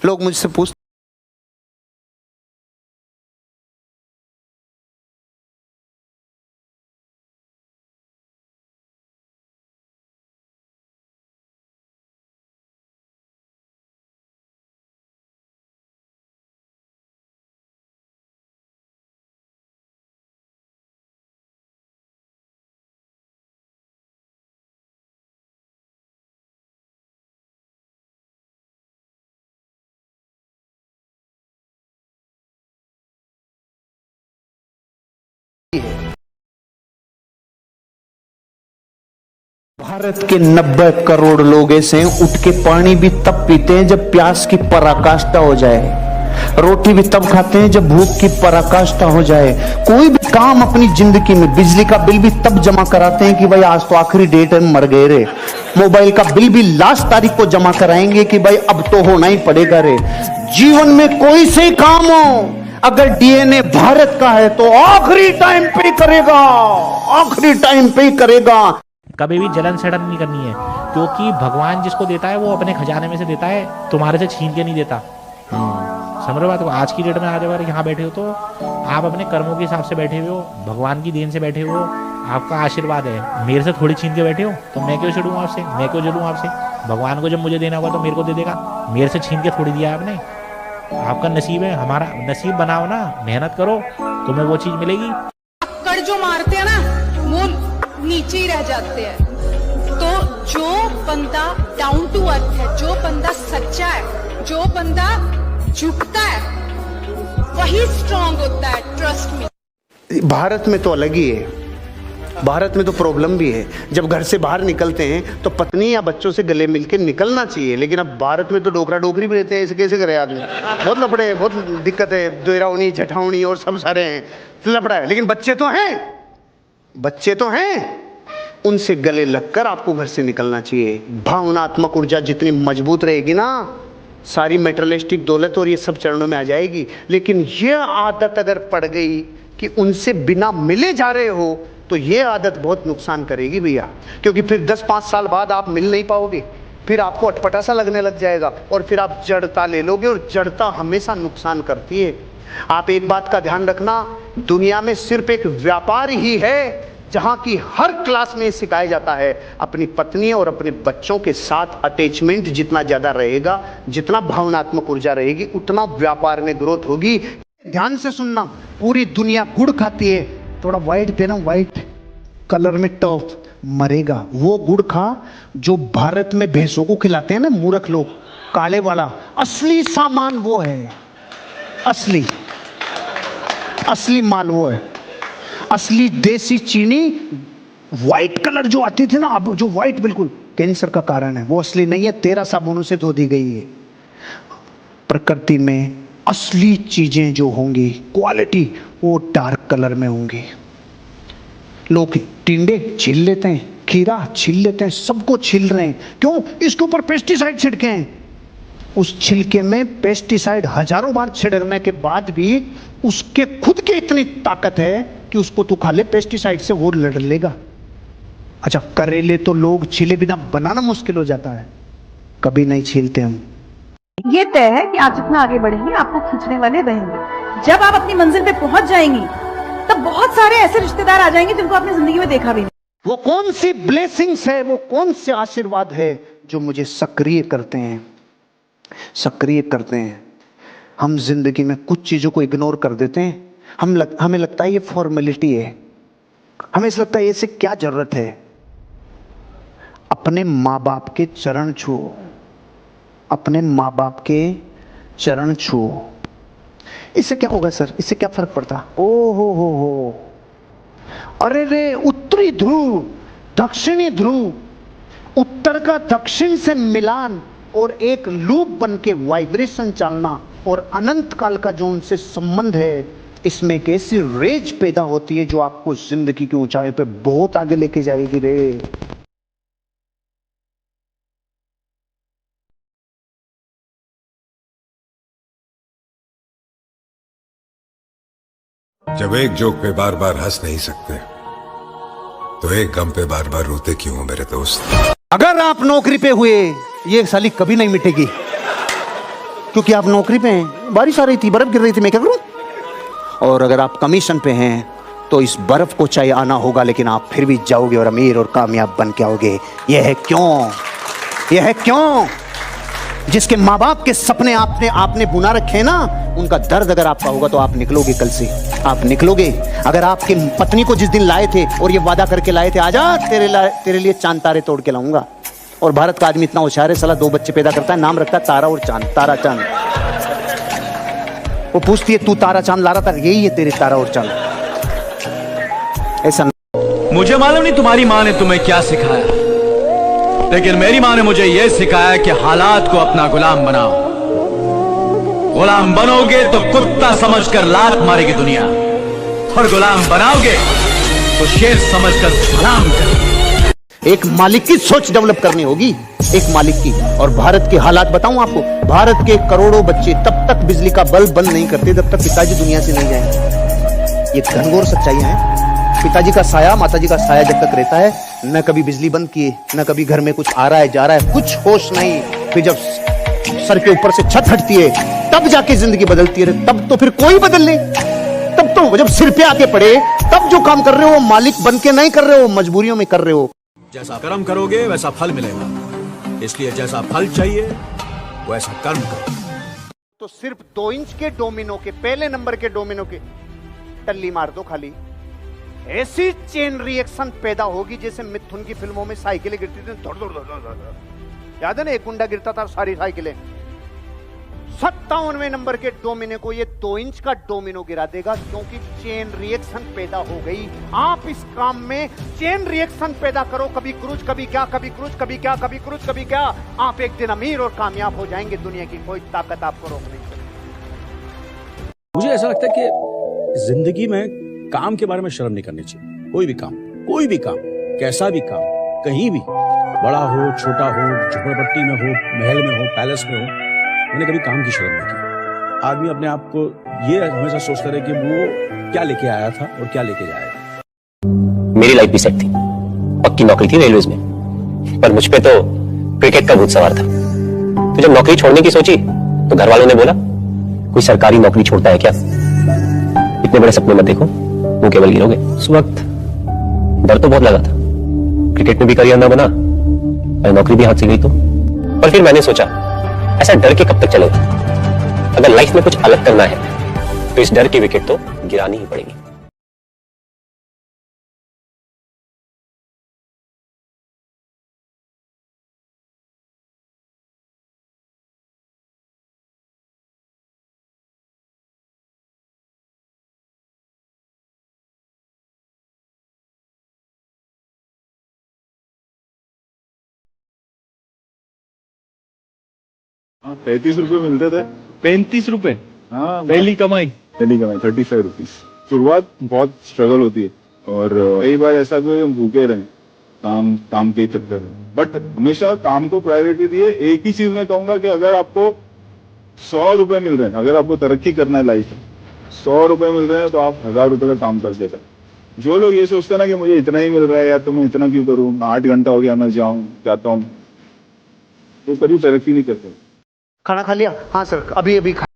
लोग मुझसे पूछते भारत के 90 करोड़ लोग ऐसे हैं, उठ के पानी भी तब पीते हैं जब प्यास की पराकाष्ठा हो जाए, रोटी भी तब खाते हैं जब भूख की पराकाष्ठा हो जाए, कोई भी काम अपनी जिंदगी में, बिजली का बिल भी तब जमा कराते हैं कि भाई आज तो आखिरी डेट है, मर गए रे। मोबाइल का बिल भी लास्ट तारीख को जमा कराएंगे कि भाई अब तो होना ही पड़ेगा रे। जीवन में कोई से काम हो, अगर डीएनए भारत का है तो आखिरी टाइम पे करेगा, आखिरी टाइम पे करेगा। कभी भी जलन सड़न नहीं करनी है, क्योंकि भगवान जिसको देता है वो अपने खजाने में से देता है, तुम्हारे से छीन के नहीं देता। समझ रहे हो बात को? आज की डेट में आज अगर यहाँ बैठे हो तो आप अपने कर्मों के हिसाब से बैठे हुए हो, भगवान की देन से बैठे हो, आपका आशीर्वाद है। मेरे से थोड़ी छीन के बैठे हो तो मैं क्यों छूटूँ आपसे, मैं क्यों जलूँ आपसे? भगवान को जब मुझे देना होगा तो मेरे को दे देगा, मेरे से छीन के थोड़ी दिया आपने। आपका नसीब है, हमारा नसीब बनाओ ना, मेहनत करो, तुम्हें वो चीज मिलेगी। कर जो मारते हैं ना वो नीचे ही रह जाते हैं। तो जो बंदा डाउन टू अर्थ है, जो बंदा सच्चा है, जो बंदा झुकता है, वही स्ट्रांग होता है। Trust me. भारत में तो अलग ही है, भारत में तो प्रॉब्लम भी है। जब घर से बाहर निकलते हैं तो पत्नी या बच्चों से गले मिलके निकलना चाहिए, लेकिन अब भारत में तो डोकरा डोकरी भी रहते हैं, ऐसे कैसे करे आदमी? बहुत लफड़े हैं, बहुत दिक्कत है, दोहरावनी झठावनी और सब सारे हैं, लफड़ा है। लेकिन बच्चे तो हैं, बच्चे तो हैं, उनसे गले लगकर आपको घर से निकलना चाहिए। भावनात्मक ऊर्जा जितनी मजबूत रहेगी ना, सारी मेटेरियलिस्टिक दौलत और ये सब चरणों में आ जाएगी। लेकिन ये आदत अगर पड़ गई कि उनसे बिना मिले जा रहे हो तो ये आदत बहुत नुकसान करेगी भैया, क्योंकि फिर 10-5 साल बाद आप मिल नहीं पाओगे, फिर आपको अटपटा सा लगने लग जाएगा और फिर आप जड़ता ले लोगे, और जड़ता हमेशा नुकसान करती है। आप एक बात का ध्यान रखना, दुनिया में सिर्फ एक व्यापार ही है जहां की हर क्लास में सिखाया जाता है, अपनी पत्नी और अपने बच्चों के साथ अटैचमेंट जितना ज्यादा रहेगा, जितना भावनात्मक ऊर्जा रहेगी, उतना व्यापार में ग्रोथ होगी। ध्यान से सुनना, पूरी दुनिया गुड़ खाती है, थोड़ा व्हाइट देना, व्हाइट कलर में टॉप, मरेगा। वो गुड़ खा जो भारत में भैंसों को खिलाते हैं ना मूर्ख लोग, काले वाला। असली सामान वो है, असली असली माल वो है, असली देसी चीनी। व्हाइट कलर जो आती थी ना, अब जो व्हाइट बिल्कुल कैंसर का कारण है, वो असली नहीं है, 13 साबुनों से धो दी गई है। प्रकृति में असली चीजें जो होंगी, क्वालिटी, वो डार्क कलर में होंगी। लोग टिंडे छील लेते हैं, खीरा छील लेते हैं, सबको छील रहे हैं, क्यों? इसके ऊपर पेस्टिसाइड छिड़के हैं। उस छिलके में पेस्टिसाइड हजारों बार छिड़कने के बाद भी उसके खुद के इतनी ताकत है कि उसको तू खा ले, पेस्टिसाइड से वो लड़ लेगा। अच्छा, करेले तो लोग छीले बिना बनाना मुश्किल हो जाता है, कभी नहीं छीलते हम। ये तय है कि आप जितना आगे बढ़ेंगे आपको खींचने वाले रहेंगे। जब आप अपनी मंजिल पे पहुंच जाएंगी तब बहुत सारे ऐसे रिश्तेदार आ जाएंगे जिनको आपने जिंदगी में देखा भी नहीं। वो कौन सी ब्लेसिंग्स है, वो कौन से आशीर्वाद है जो मुझे सक्रिय करते हैं, सक्रिय करते हैं। हम जिंदगी में कुछ चीजों को इग्नोर कर देते हैं, हमें लगता है ये फॉर्मेलिटी है, हमें ऐसा लगता है इससे क्या जरूरत है। अपने माँ बाप के चरण छुओ, अपने माँ बाप के चरण छुओ। इससे क्या होगा सर, इससे क्या फर्क पड़ता? ओ हो, अरे रे, उत्तरी ध्रुव, दक्षिणी ध्रुव, उत्तर का दक्षिण से मिलान और एक लूप बन के वाइब्रेशन चलना, और अनंत काल का जो उनसे संबंध है, इसमें एक ऐसी रेज पैदा होती है जो आपको जिंदगी की ऊंचाई पे बहुत आगे लेके जाएगी रे। जब एक जोक पे बार बार हंस नहीं सकते तो एक गम पे बार बार रोते क्यों हो मेरे दोस्त? अगर आप नौकरी पे हुए, ये साली कभी नहीं मिटेगी। क्योंकि आप नौकरी पे हैं, बारिश आ रही थी, बर्फ गिर रही थी, मैं क्या करूं? और अगर आप कमीशन पे हैं तो इस बर्फ को चाहे आना होगा, लेकिन आप फिर भी जाओगे और अमीर और कामयाब बन के आओगे। यह है क्यों? यह है क्यों? जिसके माँ बाप के सपने आपने बुना रखे हैं ना, उनका दर्द अगर आपका होगा तो आप निकलोगे, कल से आप निकलोगे। अगर आपकी पत्नी को जिस दिन लाए थे और ये वादा करके लाए थे, आजा तेरे लिए चांद तारे तोड़ के लाऊंगा, और भारत का आदमी इतना होशियार है, साला 2 बच्चे पैदा करता है, नाम रखता है तारा और चांद, तारा चांद। वो पूछती है तू तारा चांद ला रहा था, यही है तेरे तारा और चांद। ऐसा मुझे मालूम नहीं तुम्हारी माँ ने तुम्हें क्या सिखाया, लेकिन मेरी माँ ने मुझे यह सिखाया कि हालात को अपना गुलाम बनाओ। गुलाम बनोगे तो कुत्ता समझकर लात मारेगी दुनिया, और गुलाम बनाओगे तो शेर समझकर सलाम करेगी। एक मालिक की सोच डेवलप करनी होगी, एक मालिक की। और भारत के हालात बताऊं आपको, भारत के करोड़ों बच्चे तब तक बिजली का बल्ब बंद नहीं करते जब तक पिताजी दुनिया से नहीं जाएंगे। ये घनघोर सच्चाइयां हैं। पिताजी का साया, माताजी का साया जब तक रहता है, न कभी बिजली बंद किए, न कभी घर में कुछ आ रहा है जा रहा है, कुछ होश नहीं। फिर जब सर के ऊपर से छत हटती है तब जाके जिंदगी बदलती है। तब तो फिर कोई बदल नहीं, तब तो जब सिर पे आके पड़े तब जो काम कर रहे हो वो मालिक बन के नहीं कर रहे हो, मजबूरियों में कर रहे हो। जैसा कर्म करोगे वैसा फल मिलेगा, इसलिए जैसा फल चाहिए वैसा कर्म करो। तो सिर्फ 2 इंच के डोमिनो के, पहले नंबर के डोमिनो के टल्ली मार दो खाली, ऐसी चेन रिएक्शन पैदा होगी जैसे मिथुन की फिल्मों में साइकिलें गिरती थी, धड़ धड़ धड़ धड़। याद है ना, एक गुंडा गिरता था सारी साइकिलें। 57वें नंबर के डोमिनो को ये 2 इंच का डोमिनो गिरा देगा, क्योंकि चेन रिएक्शन पैदा हो गई। आप इस काम में चेन रिएक्शन पैदा करो, कभी क्रूज, कभी क्या, कभी क्रूज, कभी क्या, कभी क्रूज, कभी क्या। आप एक दिन अमीर और कामयाब हो जाएंगे, दुनिया की कोई ताकत आपको रोक नहीं सकती। मुझे ऐसा लगता है कि जिंदगी में काम के बारे में शर्म नहीं करनी चाहिए। कोई भी काम, कैसा भी काम, कहीं भी, बड़ा हो, छोटा हो, झोपड़पट्टी में हो, महल में हो, पैलेस में हो, मैंने कभी काम की शर्म नहीं की। आदमी अपने आप को ये हमेशा सोचता रहे कि वो क्या लेके आया था और क्या लेके जाएगा। मेरी लाइफ भी सेट थी, पक्की नौकरी थी रेलवेज में, पर मुझ पे तो क्रिकेट का भूत सवार था। तो जब नौकरी छोड़ने की सोची तो घर वालों ने बोला, कोई सरकारी नौकरी छोड़ता है क्या? इतने बड़े सपने मत देखो, वो केवल गिरोगे। उस वक्त डर तो बहुत लगा था, क्रिकेट में भी करियर ना बना और नौकरी भी हाथ से गई तो। पर फिर मैंने सोचा, ऐसा डर के कब तक चलेगा? अगर लाइफ में कुछ अलग करना है तो इस डर की विकेट तो गिरानी ही पड़ेगी। हाँ, 35 रुपए मिलते थे। 35 रुपए? हाँ, पहली कमाई 35 रुपीज। शुरुआत बहुत स्ट्रगल होती है, और कई बार ऐसा भी हम भूखे रहे काम के चक्कर में, बट हमेशा काम को प्रायोरिटी दिए। एक ही चीज मैं कहूंगा कि अगर आपको 100 रुपए मिल रहे हैं, अगर आपको तरक्की करना है लाइफ में, 100 रुपए मिल रहे हैं तो आप 1000 रुपए का काम कर देगा। जो लोग ये सोचते हैं ना कि मुझे इतना ही मिल रहा है या तो मैं इतना क्यों करूँ, 8 घंटा हो गया मैं जाता हूँ, तो कभी तरक्की नहीं करते। खाना खा लिया? हाँ सर, अभी खा।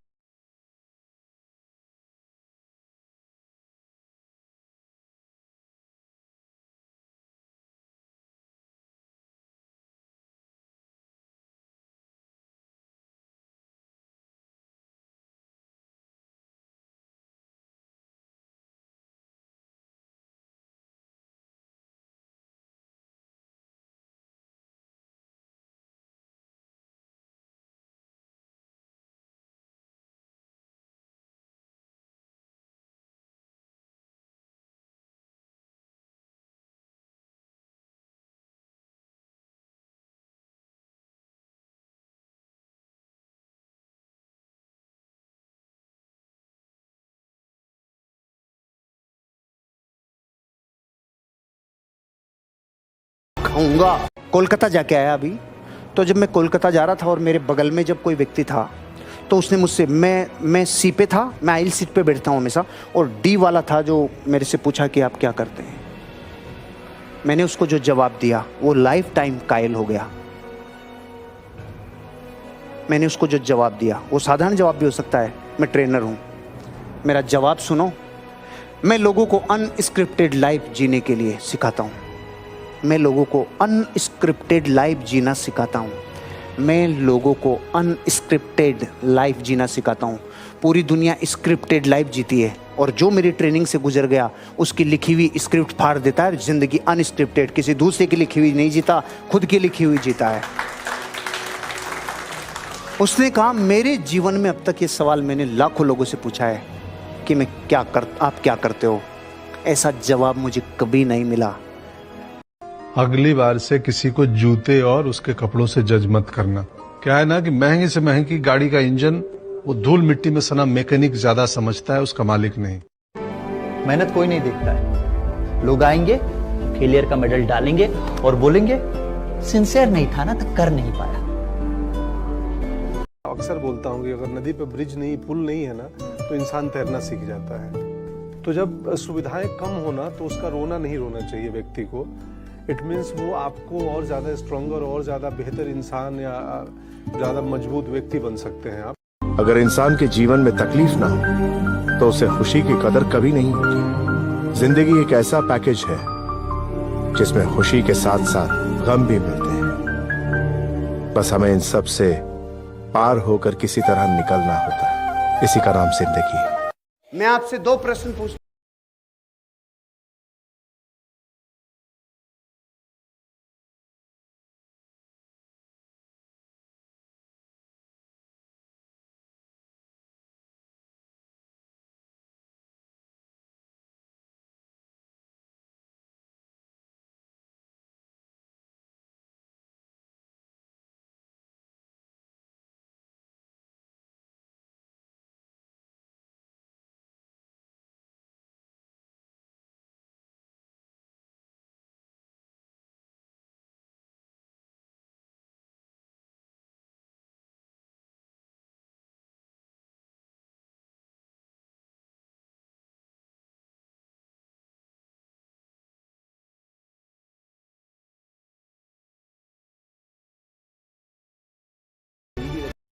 खाऊंगा। कोलकाता जाके आया अभी, तो जब मैं कोलकाता जा रहा था और मेरे बगल में जब कोई व्यक्ति था तो उसने मुझसे, मैं सी पे था, मैं आइल सीट पे बैठता हूँ हमेशा, और डी वाला था जो मेरे से पूछा कि आप क्या करते हैं। मैंने उसको जो जवाब दिया वो लाइफ टाइम कायल हो गया। मैंने उसको जो जवाब दिया वो साधारण जवाब भी हो सकता है, मैं ट्रेनर हूँ, मेरा जवाब सुनो। मैं लोगों को अनस्क्रिप्टेड लाइफ जीने के लिए सिखाता हूँ, मैं लोगों को अनस्क्रिप्टेड लाइफ जीना सिखाता हूँ, मैं लोगों को अनस्क्रिप्टेड लाइफ जीना सिखाता हूँ। पूरी दुनिया स्क्रिप्टेड लाइफ जीती है और जो मेरी ट्रेनिंग से गुजर गया उसकी लिखी हुई स्क्रिप्ट फाड़ देता है। जिंदगी अनस्क्रिप्टेड, किसी दूसरे की लिखी हुई नहीं जीता, खुद की लिखी हुई जीता है। उसने कहा मेरे जीवन में अब तक ये सवाल मैंने लाखों लोगों से पूछा है कि आप क्या करते हो, ऐसा जवाब मुझे कभी नहीं मिला। अगली बार से किसी को जूते और उसके कपड़ों से जज मत करना। क्या है ना कि महंगी से महंगी गाड़ी का इंजन वो धूल मिट्टी में सना मैकेनिक ज्यादा समझता है, उसका मालिक नहीं। मेहनत कोई नहीं देखता है। लोग आएंगे, फेलियर का मेडल डालेंगे और बोलेंगे सिंसियर नहीं था ना तो कर नहीं पाया। अक्सर बोलता हूँ कि अगर नदी पे ब्रिज नहीं, पुल नहीं है ना, तो इंसान तैरना सीख जाता है। तो जब सुविधाएं कम होना तो उसका रोना नहीं रोना चाहिए व्यक्ति को। इट मीन्स वो आपको और ज्यादा स्ट्रॉन्गर और ज्यादा बेहतर इंसान या ज्यादा मजबूत व्यक्ति बन सकते हैं आप। अगर इंसान के जीवन में तकलीफ ना हो तो उसे खुशी की कदर कभी नहीं होगी। जिंदगी एक ऐसा पैकेज है जिसमें खुशी के साथ साथ गम भी मिलते हैं। बस हमें इन सब से पार होकर किसी तरह निकलना होता है। इसी का नाम जिंदगी है। मैं आपसे 2 प्रश्न पूछता हूं।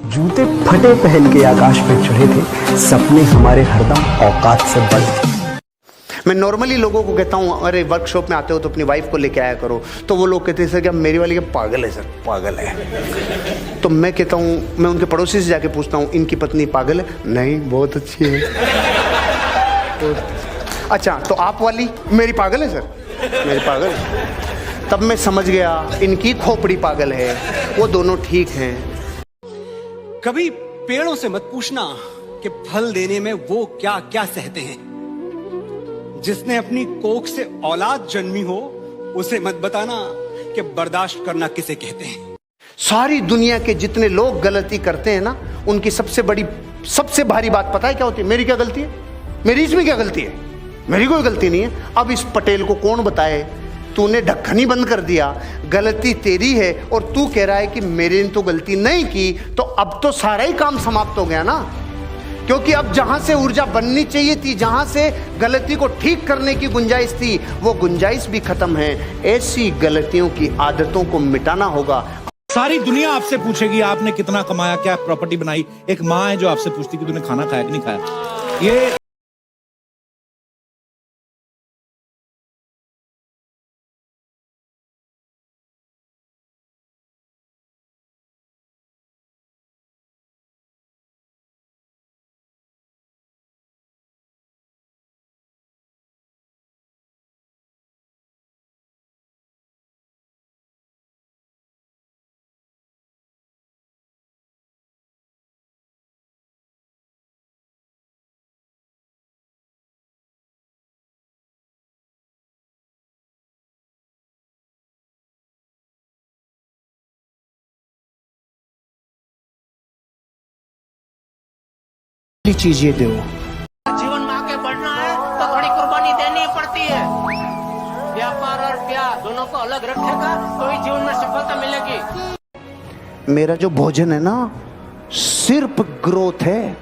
जूते फटे पहन के आकाश पे चढ़े थे, सपने हमारे हरदम औकात से बड़े। मैं नॉर्मली लोगों को कहता हूँ अरे वर्कशॉप में आते हो तो अपनी वाइफ को लेके आया करो, तो वो लोग कहते हैं सर क्या मेरी वाली क्या पागल है, सर पागल है। तो मैं कहता हूँ, मैं उनके पड़ोसी से जाके पूछता हूँ इनकी पत्नी पागल है? नहीं, बहुत अच्छी है। अच्छा तो आप वाली मेरी पागल है सर? मेरी पागल है। तब मैं समझ गया इनकी खोपड़ी पागल है, वो दोनों ठीक हैं। कभी पेड़ों से मत पूछना कि फल देने में वो क्या क्या सहते हैं। जिसने अपनी कोख से औलाद जन्मी हो उसे मत बताना कि बर्दाश्त करना किसे कहते हैं। सारी दुनिया के जितने लोग गलती करते हैं ना, उनकी सबसे भारी बात पता है क्या होती है? मेरी क्या गलती है? मेरी इसमें क्या गलती है? मेरी कोई गलती नहीं है। अब इस पटेल को कौन बताए, तूने ढक्कन ही बंद कर दिया, गलती तेरी है और तू कह रहा है कि मेरे ने तो गलती नहीं की, तो अब तो सारा ही काम समाप्त हो गया ना। क्योंकि अब जहां से ऊर्जा बननी चाहिए थी, जहां से गलती को ठीक करने की गुंजाइश थी, वो गुंजाइश भी खत्म है। ऐसी गलतियों की आदतों को मिटाना होगा। सारी दुनिया आपसे पूछेगी आपने कितना कमाया, क्या प्रॉपर्टी बनाई। एक माँ है जो आपसे पूछती कि तूने खाना खाया कि नहीं खाया। ये चीज ये दो, जीवन में आगे बढ़ना है तो थोड़ी कुर्बानी देनी पड़ती है। व्यापार और प्यार दोनों को अलग रखेगा तो ही जीवन में सफलता मिलेगी। मेरा जो भोजन है ना सिर्फ ग्रोथ है।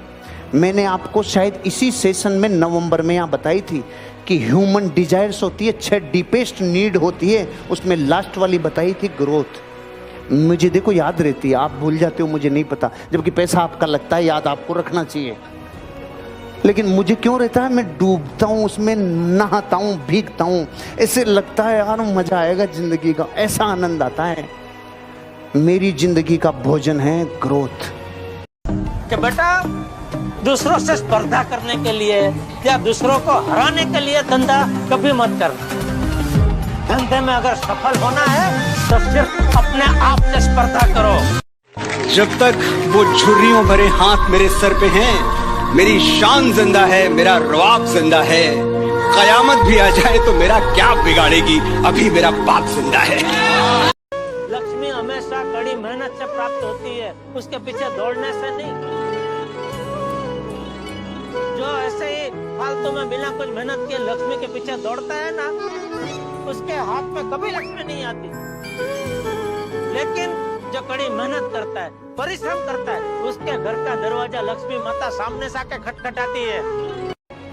मैंने आपको शायद इसी सेशन में नवंबर में यहाँ बताई थी कि ह्यूमन डिजायर्स होती है, 6 डीपेस्ट नीड होती है, उसमें लास्ट वाली बताई थी ग्रोथ। मुझे देखो याद रहती है, आप भूल जाते हो मुझे नहीं पता, जबकि पैसा आपका लगता है, याद आपको रखना चाहिए। लेकिन मुझे क्यों रहता है, मैं डूबता हूँ उसमें, नहाता हूँ, भीगता हूँ, ऐसे लगता है यार मजा आएगा जिंदगी का, ऐसा आनंद आता है। मेरी जिंदगी का भोजन है ग्रोथ। कि बेटा दूसरों से स्पर्धा करने के लिए या दूसरों को हराने के लिए धंधा कभी मत करना। धंधे में अगर सफल होना है तो सिर्फ अपने आप से स्पर्धा करो। जब तक वो झुर्रियों भरे हाथ मेरे सर पे हैं, मेरी शान जिंदा है, मेरा रवाब जिंदा है। कयामत भी आ जाए तो मेरा क्या बिगाड़ेगी, अभी मेरा बाप जिंदा है। लक्ष्मी हमेशा कड़ी मेहनत से प्राप्त होती है, उसके पीछे दौड़ने से नहीं। जो ऐसे ही फालतू में बिना कुछ मेहनत के लक्ष्मी के पीछे दौड़ता है ना, उसके हाथ में कभी लक्ष्मी नहीं आती। लेकिन जो कड़ी मेहनत करता है, परिश्रम करता है, उसके घर का दरवाजा लक्ष्मी माता सामने से आके खटखटाती है।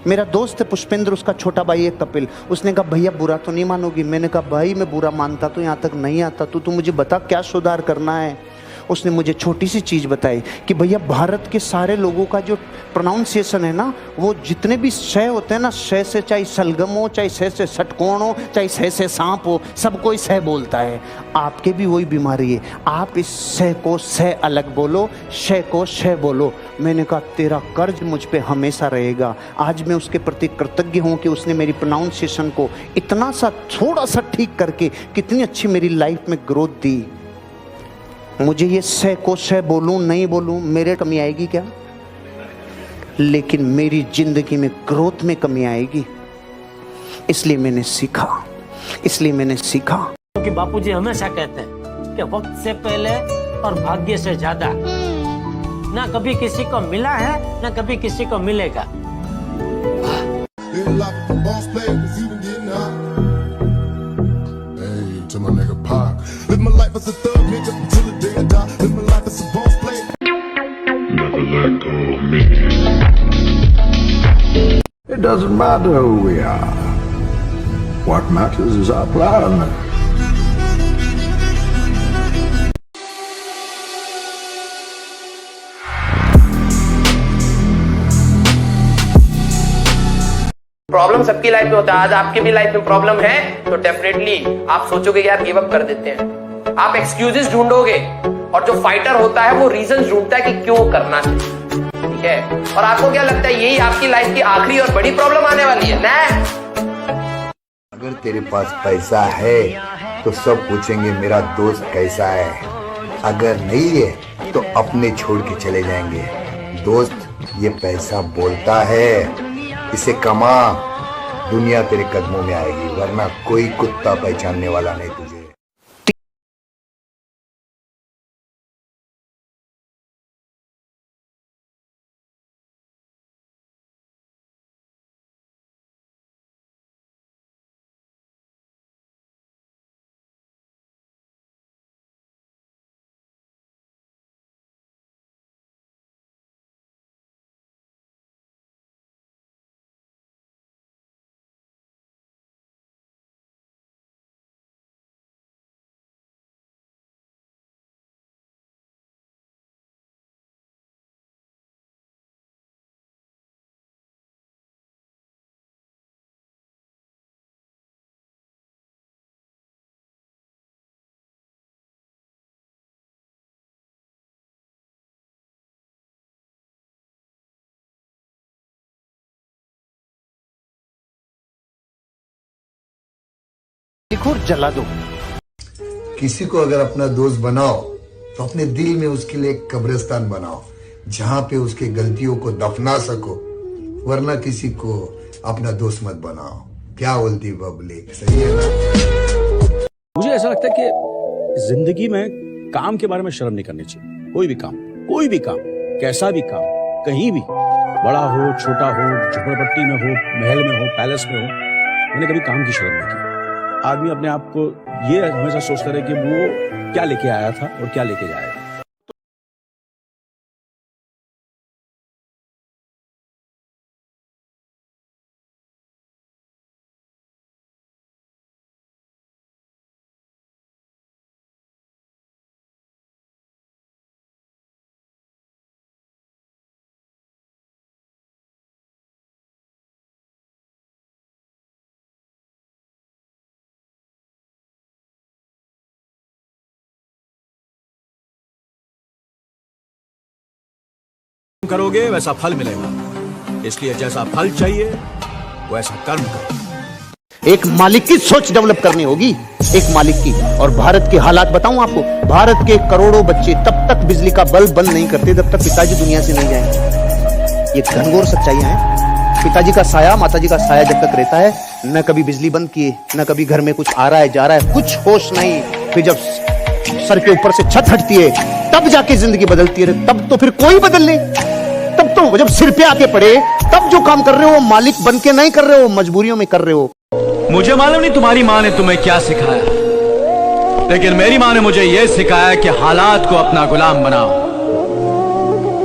मेरा दोस्त है पुष्पेंद्र, उसका छोटा भाई है कपिल। उसने कहा भैया बुरा तो नहीं मानोगी? मैंने कहा भाई मैं बुरा मानता तो यहाँ तक नहीं आता, तू मुझे बता क्या सुधार करना है। उसने मुझे छोटी सी चीज़ बताई कि भैया भारत के सारे लोगों का जो प्रोनाउंसिएशन है ना, वो जितने भी शय होते हैं ना, शय से चाहे सलगम हो, चाहे शय से षटकोण हो, चाहे शय से सांप हो, सब कोई शय बोलता है। आपके भी वही बीमारी है, आप इस शय को शय अलग बोलो, शय को शय बोलो। मैंने कहा तेरा कर्ज मुझ पे हमेशा रहेगा। आज मैं उसके प्रति कृतज्ञ हूँ कि उसने मेरी प्रोनाउंसिएशन को इतना सा थोड़ा सा ठीक करके कितनी अच्छी मेरी लाइफ में ग्रोथ दी। मुझे ये शय को शय बोलूं नहीं बोलूं, मेरे कमी आएगी क्या? लेकिन मेरी जिंदगी में ग्रोथ में कमी आएगी। इसलिए मैंने सीखा। क्योंकि बापूजी हमेशा कहते हैं कि वक्त से पहले और भाग्य से ज्यादा ना कभी किसी को मिला है ना कभी किसी को मिलेगा। It doesn't matter who we are. What matters is our plan. Problem सबकी लाइफ में होता है। आज आपके भी लाइफ में प्रॉब्लम है तो डेफिनेटली आप सोचोगे यार गिव अप कर देते हैं। आप एक्सक्यूजेस ढूंढोगे और जो फाइटर होता है वो रीजन ढूंढता है कि क्यों करना चाहिए, ठीक है। और आपको क्या लगता है यही आपकी लाइफ की आखिरी और बड़ी प्रॉब्लम आने वाली है ना? अगर तेरे पास पैसा है तो सब पूछेंगे मेरा दोस्त कैसा है, अगर नहीं है तो अपने छोड़ के चले जाएंगे। दोस्त ये पैसा बोलता है, इसे कमा, दुनिया तेरे कदमों में आएगी, वरना कोई कुत्ता पहचानने वाला नहीं तुझे। लिखो जला दो। किसी को अगर अपना दोस्त बनाओ तो अपने दिल में उसके लिए एक कब्रिस्तान बनाओ जहां पे उसके गलतियों को दफना सको, वरना किसी को अपना दोस्त मत बनाओ। क्या बोलती पब्लिक, सही है ना? मुझे ऐसा लगता है कि जिंदगी में काम के बारे में शर्म नहीं करनी चाहिए। कोई भी काम, कैसा भी काम, कहीं भी, बड़ा हो छोटा हो, झोपड़पट्टी में हो, महल में हो, पैलेस में हो, मैंने कभी काम की शर्म नहीं की। आदमी अपने आप को ये हमेशा सोचता रहे कि वो क्या लेके आया था और क्या लेके जाएगा। करोगे वैसा फल मिलेगा, इसलिए जैसा फल चाहिए वैसा कर्म करो। एक मालिक की सोच डेवलप करनी होगी, एक मालिक की। और भारत के हालात बताऊं आपको, भारत के करोड़ों बच्चे तब तक बिजली का बल्ब बंद नहीं करते जब तक पिताजी दुनिया से नहीं जाएंगे। ये घनघोर सच्चाइयां हैं। पिताजी का साया, माताजी का साया जब तक रहता है, न कभी बिजली बंद किए, न कभी घर में कुछ आ रहा है जा रहा है, कुछ होश नहीं। फिर जब सर के ऊपर से छत हटती है तब जाके जिंदगी बदलती है। तब तो फिर कोई बदल ले, तब तो जब सिर पे आके पड़े तब जो काम कर रहे हो वो मालिक बन के नहीं कर रहे हो, मजबूरियों में कर रहे हो। मुझे मालूम नहीं तुम्हारी माँ ने तुम्हें क्या सिखाया, लेकिन मेरी माँ ने मुझे यह सिखाया कि हालात को अपना गुलाम बनाओ।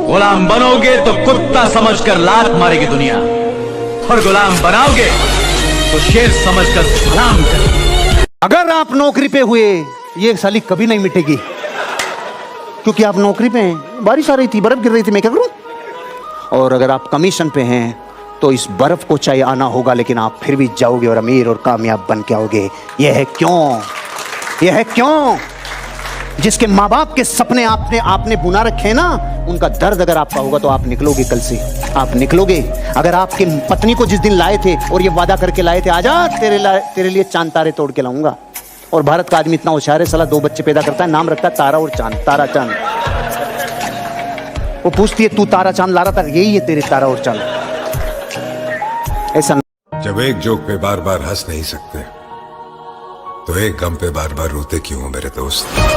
गुलाम बनोगे तो कुत्ता समझकर लात मारेगी दुनिया, और गुलाम बनाओगे तो शेर समझकर सलाम करेगी। अगर आप नौकरी पे हुए ये साली कभी नहीं मिटेगी, क्योंकि आप नौकरी पे हैं। बारिश आ रही थी, बर्फ गिर रही थी, मैं क्या करूं? और अगर आप कमीशन पे हैं तो इस बर्फ को चाहे आना होगा, लेकिन आप फिर भी जाओगे और अमीर और कामयाब बन के आओगे। यह है क्यों? यह है क्यों? जिसके माँ बाप के सपने आपने बुना रखे हैं ना, उनका दर्द अगर आपका होगा तो आप निकलोगे। कल से आप निकलोगे। अगर आपकी पत्नी को जिस दिन लाए थे और ये वादा करके लाए थे, आजा तेरे लिए चांद तारे तोड़ के लाऊंगा, और भारत का आदमी इतना होशियार है, साला 2 बच्चे पैदा करता है, नाम रखता है तारा और चांद, तारा चांद। वो पूछती है तू तारा चांद ला रहा था, यही है तेरे तारा और चांद। ऐसा जब एक जोक पे बार बार हंस नहीं सकते तो एक गम पे बार बार रोते क्यों हो मेरे दोस्त?